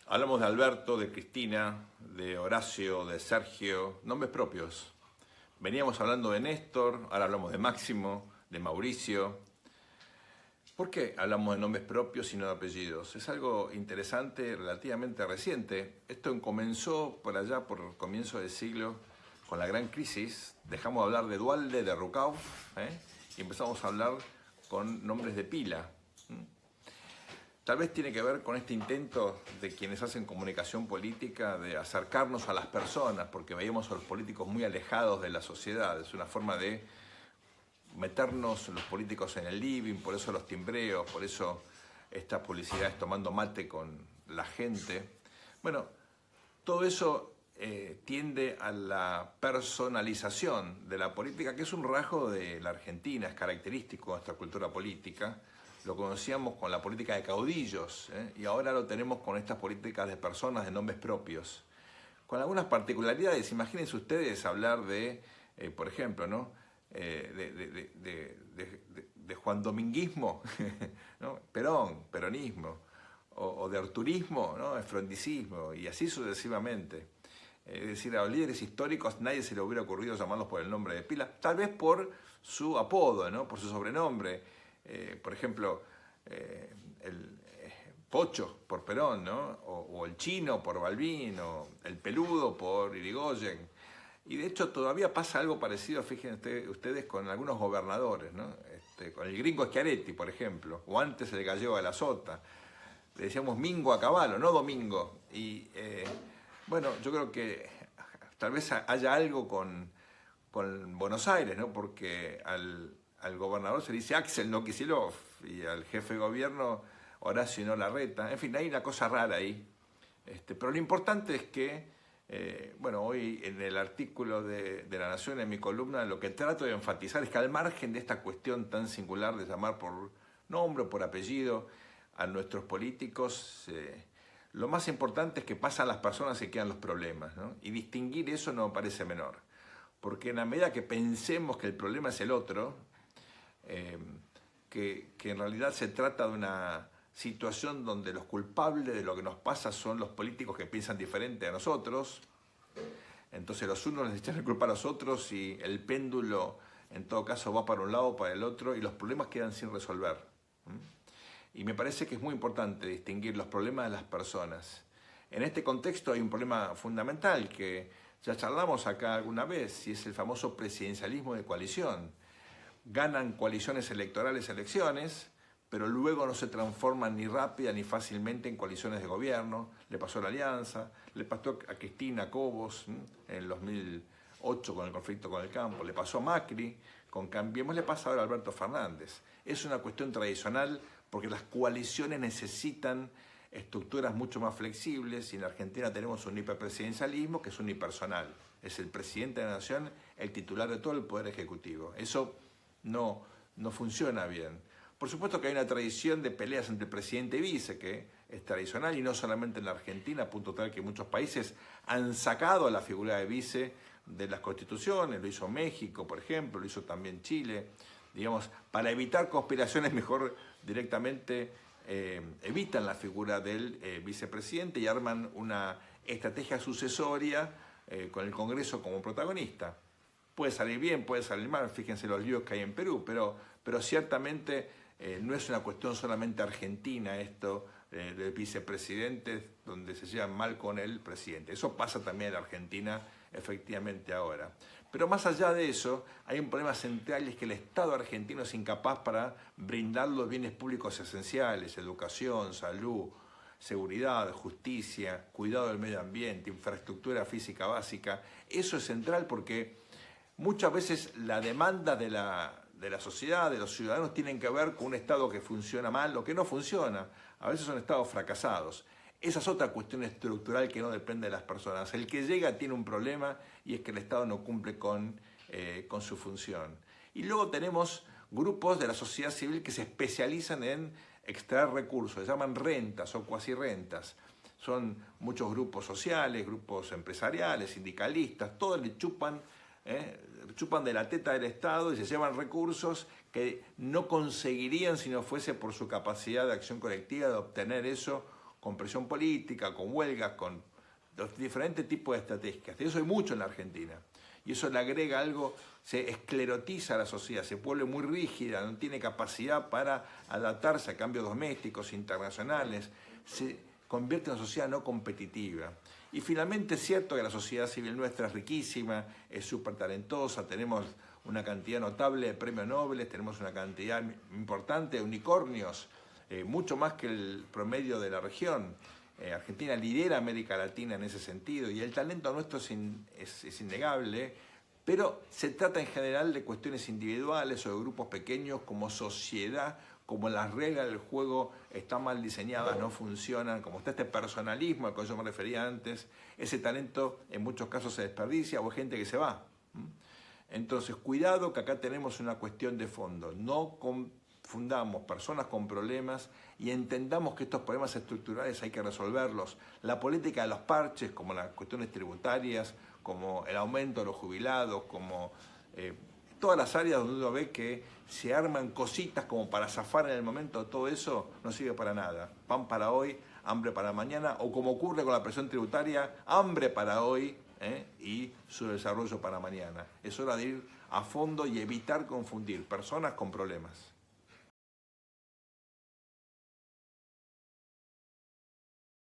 Hablamos de Alberto, de Cristina, de Horacio, de Sergio, nombres propios. Veníamos hablando de Néstor, ahora hablamos de Máximo, de Mauricio. ¿Por qué hablamos de nombres propios y no de apellidos? Es algo interesante, relativamente reciente. Esto comenzó por allá, por el comienzo del siglo, con la gran crisis. Dejamos de hablar de Duhalde, de Rucauf, y empezamos a hablar con nombres de pila. Tal vez tiene que ver con este intento de quienes hacen comunicación política de acercarnos a las personas, porque veíamos a los políticos muy alejados de la sociedad. Es una forma de meternos los políticos en el living, por eso los timbreos, por eso estas publicidades tomando mate con la gente. Bueno, todo eso tiende a la personalización de la política, que es un rasgo de la Argentina, es característico de nuestra cultura política. Lo conocíamos con la política de caudillos, y ahora lo tenemos con estas políticas de personas de nombres propios. Con algunas particularidades, imagínense ustedes hablar de, por ejemplo, ¿no? De Juan Dominguismo, ¿no? Perón, peronismo, o de Arturismo, ¿no? Frondicismo, y así sucesivamente. Es decir, a los líderes históricos nadie se le hubiera ocurrido llamarlos por el nombre de pila, tal vez por su apodo, ¿no? Por su sobrenombre. Por ejemplo, el Pocho por Perón, ¿no? O el Chino por Balbín, o el Peludo por Irigoyen. Y de hecho todavía pasa algo parecido, fíjense ustedes, con algunos gobernadores, ¿no? Con el gringo Schiaretti, por ejemplo, o antes el gallego de la Sota. Le decíamos Mingo a caballo, no Domingo. Y bueno, yo creo que tal vez haya algo con Buenos Aires, ¿no? Porque al gobernador se dice Axel, no Kicillof, y al jefe de gobierno Horacio no Larreta. En fin, hay una cosa rara ahí. Pero lo importante es que, bueno, hoy en el artículo de La Nación, en mi columna, lo que trato de enfatizar es que al margen de esta cuestión tan singular de llamar por nombre o por apellido a nuestros políticos, lo más importante es que pasan las personas y quedan los problemas, ¿no? Y distinguir eso no me parece menor. Porque en la medida que pensemos que el problema es el otro, que en realidad se trata de una situación donde los culpables de lo que nos pasa son los políticos que piensan diferente a nosotros, entonces los unos les echan la culpa a los otros y el péndulo en todo caso va para un lado o para el otro y los problemas quedan sin resolver. Y me parece que es muy importante distinguir los problemas de las personas. En este contexto hay un problema fundamental que ya charlamos acá alguna vez, y es el famoso presidencialismo de coalición. Ganan coaliciones electorales elecciones, pero luego no se transforman ni rápida ni fácilmente en coaliciones de gobierno. Le pasó a la Alianza, le pasó a Cristina Cobos en el 2008 con el conflicto con el campo, le pasó a Macri con Cambiemos, le pasa ahora a Alberto Fernández. Es una cuestión tradicional porque las coaliciones necesitan estructuras mucho más flexibles, y en Argentina tenemos un hiperpresidencialismo que es unipersonal. Es el presidente de la nación el titular de todo el poder ejecutivo. Eso no funciona bien. Por supuesto que hay una tradición de peleas entre presidente y vice, que es tradicional, y no solamente en la Argentina, a punto tal que muchos países han sacado la figura de vice de las constituciones. Lo hizo México, por ejemplo, lo hizo también Chile. Digamos, para evitar conspiraciones, mejor directamente evitan la figura del vicepresidente y arman una estrategia sucesoria con el Congreso como protagonista. Puede salir bien, puede salir mal, fíjense los líos que hay en Perú, pero ciertamente no es una cuestión solamente argentina esto de vicepresidentes donde se llevan mal con el presidente. Eso pasa también en la Argentina efectivamente ahora. Pero más allá de eso, hay un problema central, y es que el Estado argentino es incapaz para brindar los bienes públicos esenciales: educación, salud, seguridad, justicia, cuidado del medio ambiente, infraestructura física básica. Eso es central porque muchas veces la demanda de la sociedad, de los ciudadanos, tienen que ver con un Estado que funciona mal o que no funciona. A veces son Estados fracasados. Esa es otra cuestión estructural que no depende de las personas. El que llega tiene un problema, y es que el Estado no cumple con su función. Y luego tenemos grupos de la sociedad civil que se especializan en extraer recursos, se llaman rentas o cuasirrentas. Son muchos grupos sociales, grupos empresariales, sindicalistas, todos le chupan de la teta del Estado y se llevan recursos que no conseguirían si no fuese por su capacidad de acción colectiva de obtener eso con presión política, con huelgas, con los diferentes tipos de estrategias. De eso hay mucho en la Argentina. Y eso le agrega algo, se esclerotiza a la sociedad, se vuelve muy rígida, no tiene capacidad para adaptarse a cambios domésticos, internacionales, se convierte en una sociedad no competitiva. Y finalmente es cierto que la sociedad civil nuestra es riquísima, es súper talentosa, tenemos una cantidad notable de premios Nobel, tenemos una cantidad importante de unicornios, mucho más que el promedio de la región. Argentina lidera América Latina en ese sentido y el talento nuestro es innegable, pero se trata en general de cuestiones individuales o de grupos pequeños como sociedad, como las reglas del juego están mal diseñadas, no funcionan, como está este personalismo al que yo me refería antes, ese talento en muchos casos se desperdicia o hay gente que se va. Entonces, cuidado que acá tenemos una cuestión de fondo, no confundamos personas con problemas y entendamos que estos problemas estructurales hay que resolverlos. La política de los parches, como las cuestiones tributarias, como el aumento de los jubilados, como todas las áreas donde uno ve que se arman cositas como para zafar en el momento, todo eso no sirve para nada. Pan para hoy, hambre para mañana, o como ocurre con la presión tributaria, hambre para hoy y su desarrollo para mañana. Es hora de ir a fondo y evitar confundir personas con problemas.